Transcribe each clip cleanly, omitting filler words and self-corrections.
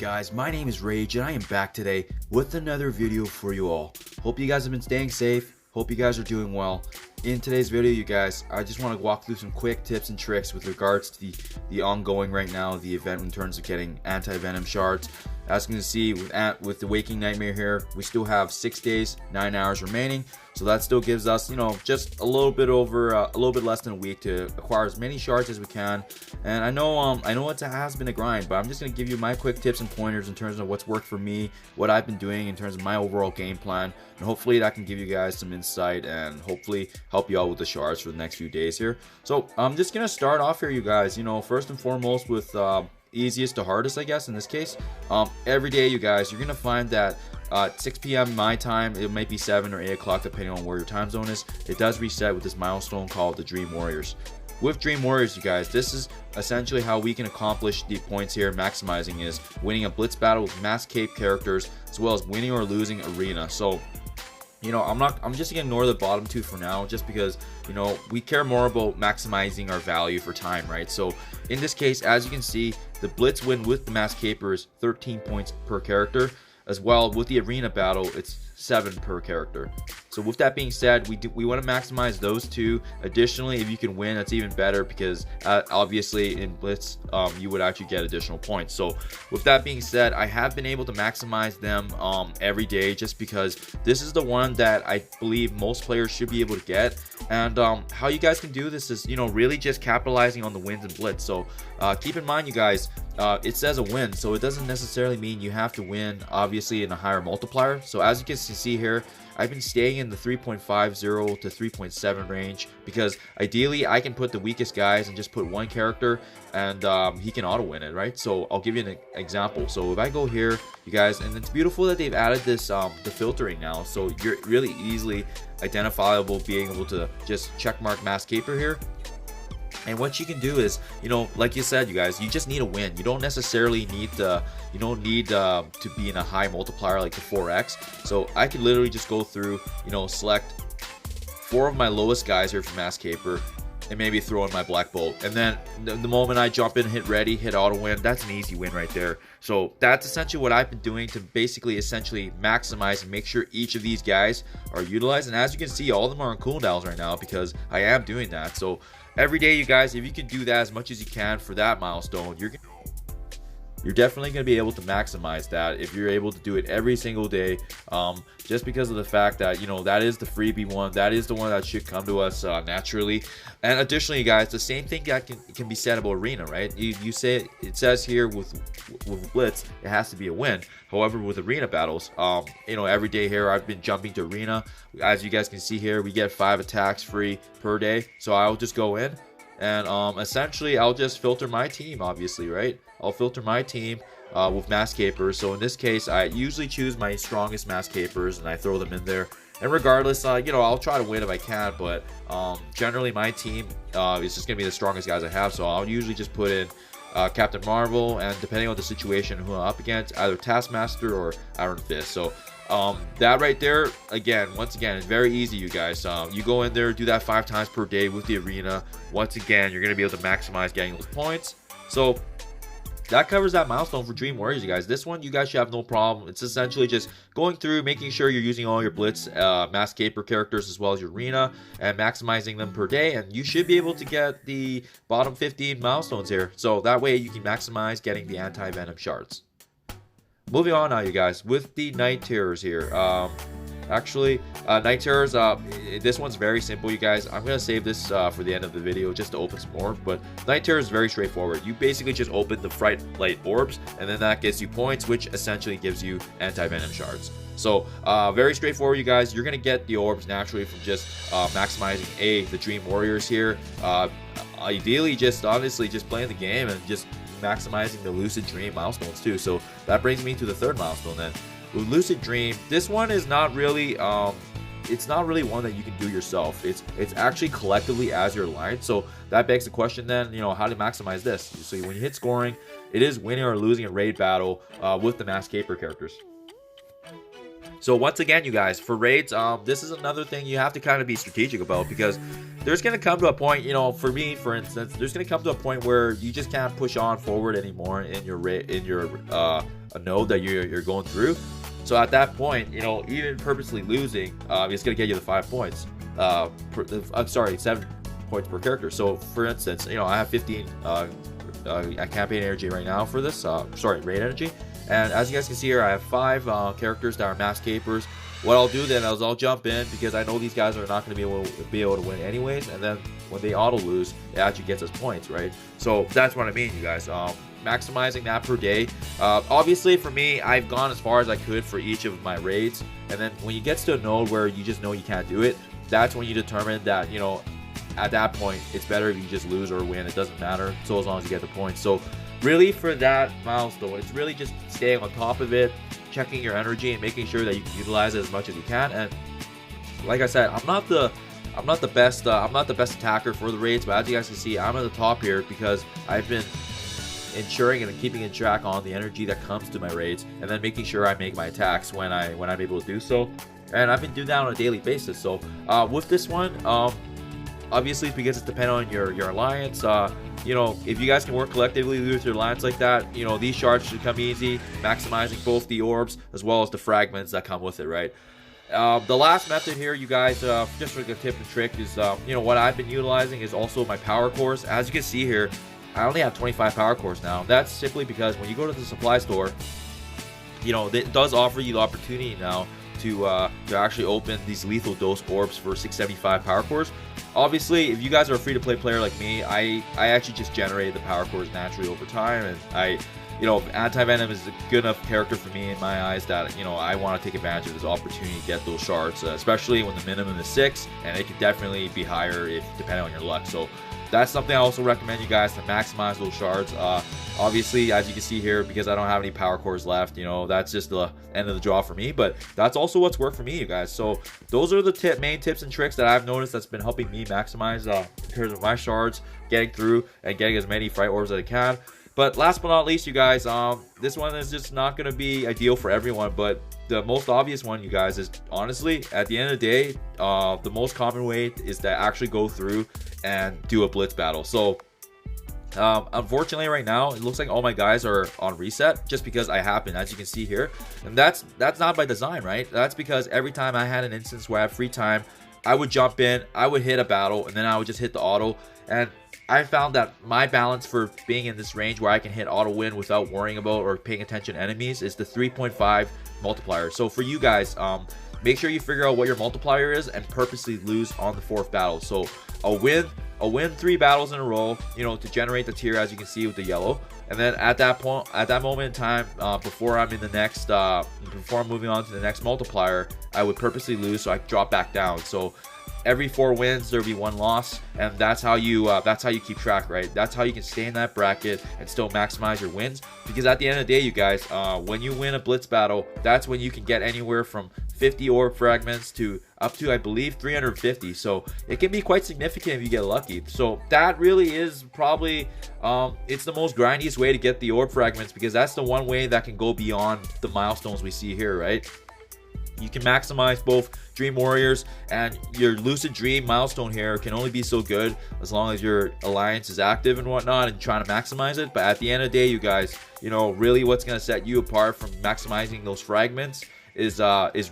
guys? My name is Rage and I am back today with another video for you all. Hope you guys have been staying safe. Hope you guys are doing well. In today's video, you guys, I just want to walk through some quick tips and tricks with regards to the ongoing right now, the event in terms of getting Anti-Venom shards. As you can see with the Waking Nightmare here, we still have 6 days, 9 hours remaining. So that still gives us, you know, just a little bit less than a week to acquire as many shards as we can. And I know it has been a grind, but I'm just gonna give you my quick tips and pointers in terms of what's worked for me, what I've been doing in terms of my overall game plan, and hopefully that can give you guys some insight and hopefully help you out with the shards for the next few days here. So I'm just gonna start off here, you guys. You know, first and foremost with easiest to hardest, I guess in this case. Every day, you guys, you're gonna find that 6 p.m. my time, it might be 7 or 8 o'clock depending on where your time zone is, it does reset with this milestone called the Dream Warriors. With Dream Warriors, you guys, this is essentially how we can accomplish the points here. Maximizing is winning a blitz battle with mass cape characters, as well as winning or losing arena. So, you know, I'm just gonna ignore the bottom two for now, just because, you know, we care more about maximizing our value for time, right? So in this case, as you can see, the blitz win with the mass caper is 13 points per character. As well, with the arena battle, it's 7 per character. So with that being said, we want to maximize those two. Additionally, if you can win, that's even better, because obviously in blitz you would actually get additional points. So with that being said, I have been able to maximize them every day, just because this is the one that I believe most players should be able to get. And how you guys can do this is, you know, really just capitalizing on the wins in blitz. So keep in mind, you guys, it says a win, so it doesn't necessarily mean you have to win obviously in a higher multiplier. So as you can see here, I've been staying in the 3.50 to 3.7 range, because ideally I can put the weakest guys and just put one character and he can auto win it, right? So I'll give you an example. So if I go here, you guys, and it's beautiful that they've added this the filtering now, so you're really easily identifiable, being able to just check mark mass caper here. And what you can do is, you know, like you said, you guys, you just need a win. You don't necessarily need to be in a high multiplier like the 4x. So I could literally just go through, you know, select 4 of my lowest guys here for mass caper, and maybe throw in my black bolt. And then the moment I jump in, hit ready, hit auto win, that's an easy win right there. So that's essentially what I've been doing to basically essentially maximize and make sure each of these guys are utilized. And as you can see, all of them are on cooldowns right now, because I am doing that. So every day, you guys, if you can do that as much as you can for that milestone, you're definitely going to be able to maximize that if you're able to do it every single day, just because of the fact that, you know, that is the freebie one, that is the one that should come to us naturally. And additionally, you guys, the same thing that can be said about arena, right? You say it says here with blitz it has to be a win. However, with arena battles, you know, every day here I've been jumping to arena. As you guys can see here, we get 5 attacks free per day. So I'll just go in and essentially I'll just filter my team, obviously, right? I'll filter my team with mass capers. So in this case, I usually choose my strongest mass capers and I throw them in there. And regardless, you know, I'll try to win if I can, but generally my team is just gonna be the strongest guys I have. So I'll usually just put in Captain Marvel, and depending on the situation who I'm up against, either Taskmaster or Iron Fist. So that right there, once again, it's very easy, you guys. You go in there, do that 5 times per day with the arena. Once again, you're gonna be able to maximize getting those points. So that covers that milestone for Dream Warriors, you guys. This one, you guys should have no problem. It's essentially just going through, making sure you're using all your blitz, mass caper characters, as well as your arena, and maximizing them per day, and you should be able to get the bottom 15 milestones here. So that way you can maximize getting the Anti-Venom shards. Moving on now, you guys, with the Night Terrors here. Night Terrors, this one's very simple, you guys. I'm going to save this for the end of the video just to open some more. But Night Terrors is very straightforward. You basically just open the Fright light orbs, and then that gets you points, which essentially gives you Anti-Venom shards. So very straightforward, you guys. You're going to get the orbs naturally from just maximizing the Dream Warriors here. Ideally, just honestly just playing the game and just maximizing the Lucid Dream milestones too. So that brings me to the 3rd milestone then. With Lucid Dream, this one is not really it's not really one that you can do yourself. It's actually collectively as your line. So that begs the question then, you know, how to maximize this. So when you hit scoring, it is winning or losing a raid battle with the mass caper characters. So once again, you guys, for raids, this is another thing you have to kind of be strategic about, because there's going to come to a point, you know, for me, for instance, there's going to come to a point where you just can't push on forward anymore in your a node that you're going through. So at that point, you know, even purposely losing, it's going to get you the 5 points. I'm sorry, 7 points per character. So for instance, you know, I have 15 campaign energy right now for this, raid energy. And as you guys can see here, I have 5 characters that are mass capers. What I'll do then is I'll jump in, because I know these guys are not going to be able to win anyways. And then when they auto lose, it actually gets us points, right? So that's what I mean, you guys. Maximizing that per day. Obviously, for me, I've gone as far as I could for each of my raids. And then when you get to a node where you just know you can't do it, that's when you determine that, you know, at that point, it's better if you just lose or win. It doesn't matter, so as long as you get the points. So really, for that milestone, it's really just staying on top of it, checking your energy, and making sure that you can utilize it as much as you can. And like I said, I'm not the best attacker for the raids, but as you guys can see, I'm at the top here because I've been ensuring and keeping in track on the energy that comes to my raids, and then making sure I make my attacks when I'm able to do so. And I've been doing that on a daily basis. So with this one, obviously, because it's dependent on your alliance. You know, if you guys can work collectively with your alliance like that, you know, these shards should come easy, maximizing both the orbs as well as the fragments that come with it, right? The last method here, you guys, just like a tip and trick, is you know, what I've been utilizing is also my power cores. As you can see here, I only have 25 power cores now. That's simply because when you go to the supply store, you know, it does offer you the opportunity now to actually open these lethal dose orbs for 675 power cores. Obviously, if you guys are a free-to-play player like me, I actually just generated the power cores naturally over time, and you know, Anti-Venom is a good enough character for me in my eyes that, you know, I want to take advantage of this opportunity to get those shards, especially when the minimum is 6, and it can definitely be higher if depending on your luck. So that's something I also recommend you guys to maximize those shards. Obviously, as you can see here, because I don't have any power cores left, you know, that's just the end of the draw for me, but that's also what's worked for me, you guys. So those are the main tips and tricks that I've noticed that's been helping me maximize in terms of my shards, getting through and getting as many Fright Orbs as I can. But last but not least, you guys, this one is just not going to be ideal for everyone, but the most obvious one, you guys, is honestly, at the end of the day, the most common way is to actually go through and do a blitz battle. So unfortunately right now, it looks like all my guys are on reset just because I happen, as you can see here. And that's not by design, right? That's because every time I had an instance where I have free time, I would jump in, I would hit a battle, and then I would just hit the auto. And I found that my balance for being in this range where I can hit auto win without worrying about or paying attention to enemies is the 3.5 multiplier. So for you guys, make sure you figure out what your multiplier is and purposely lose on the 4th battle. So I'll win 3 battles in a row, you know, to generate the tier, as you can see with the yellow. And then at that point, at that moment in time, before I'm in the next, before I'm moving on to the next multiplier, I would purposely lose, so I drop back down. So every 4 wins, there'll be 1 loss, and that's how you keep track, right? That's how you can stay in that bracket and still maximize your wins. Because at the end of the day, you guys, when you win a blitz battle, that's when you can get anywhere from 50 orb fragments to up to, I believe, 350. So it can be quite significant if you get lucky. So that really is probably it's the most grindiest way to get the orb fragments, because that's the one way that can go beyond the milestones we see here, right? You can maximize both Dream Warriors, and your Lucid Dream milestone here can only be so good as long as your alliance is active and whatnot and trying to maximize it. But at the end of the day, you guys, you know, really what's going to set you apart from maximizing those fragments is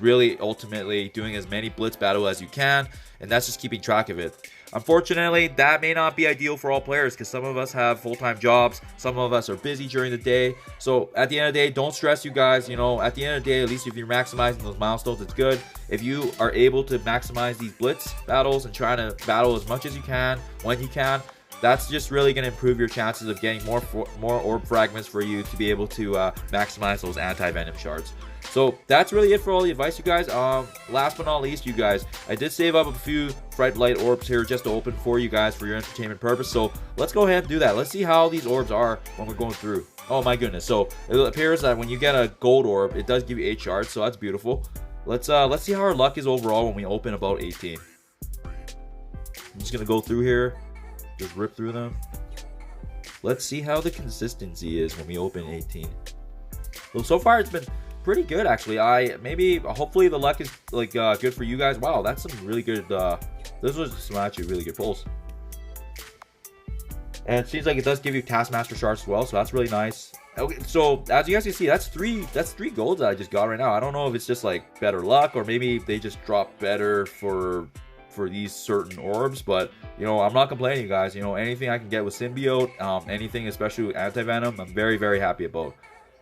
really ultimately doing as many blitz battle as you can, and that's just keeping track of it. Unfortunately, that may not be ideal for all players, because some of us have full-time jobs, some of us are busy during the day. So at the end of the day, don't stress, you guys. You know, at the end of the day, at least if you're maximizing those milestones, it's good. If you are able to maximize these blitz battles and trying to battle as much as you can when you can, that's just really going to improve your chances of getting more orb fragments for you to be able to maximize those anti-venom shards. So that's really it for all the advice, you guys. Last but not least, you guys, I did save up a few Fright Light orbs here just to open for you guys for your entertainment purpose. So let's go ahead and do that. Let's see how these orbs are when we're going through. Oh my goodness. So it appears that when you get a gold orb, it does give you 8 shards, so that's beautiful. Let's see how our luck is overall when we open about 18. I'm just gonna go through here, just rip through them. Let's see how the consistency is when we open 18. Well, so far it's been pretty good actually. Hopefully the luck is like good for you guys. Wow, that's some really good. This was some actually really good pulls. And it seems like it does give you Taskmaster shards as well, so that's really nice. Okay, so as you guys can see, that's three golds that I just got right now. I don't know if it's just like better luck, or maybe they just drop better for these certain orbs, but you know, I'm not complaining, guys. You know, anything I can get with Symbiote, anything especially with Anti-Venom, I'm very happy about.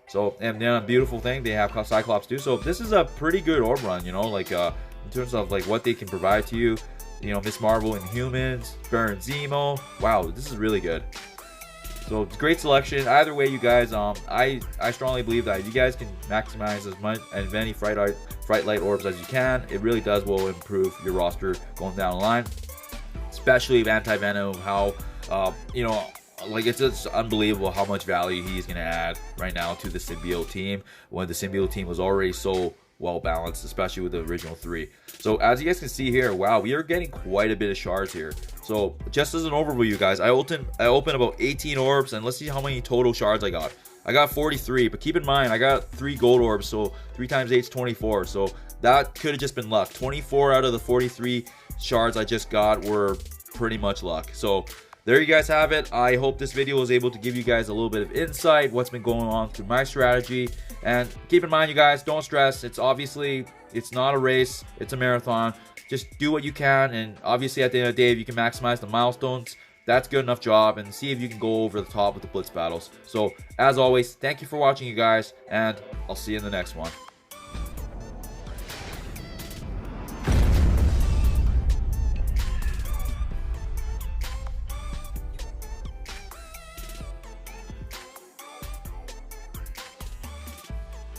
So, and then a beautiful thing, they have Cyclops too. So this is a pretty good orb run, you know, like in terms of like what they can provide to you. You know, Miss Marvel and Humans, Baron Zemo. Wow, this is really good. So it's great selection. Either way, you guys, I strongly believe that if you guys can maximize as many Fright Light orbs as you can, it really will improve your roster going down the line. Especially with Anti-Venom, how you know, like it's just unbelievable how much value he's gonna add right now to the Symbiote team, when the Symbiote team was already so well balanced, especially with the original 3. So as you guys can see here, wow, we are getting quite a bit of shards here. So just as an overview, you guys, I opened about 18 orbs, and let's see how many total shards I got. I got 43, but keep in mind I got 3 gold orbs, so 3 times 8 is 24. So that could have just been luck. 24 out of the 43 shards I just got were pretty much luck. So there you guys have it. I hope this video was able to give you guys a little bit of insight what's been going on through my strategy. And keep in mind, you guys, don't stress. It's not a race, it's a marathon. Just do what you can, and obviously at the end of the day, if you can maximize the milestones, that's good enough job, and see if you can go over the top with the blitz battles. So as always, thank you for watching, you guys, and I'll see you in the next one.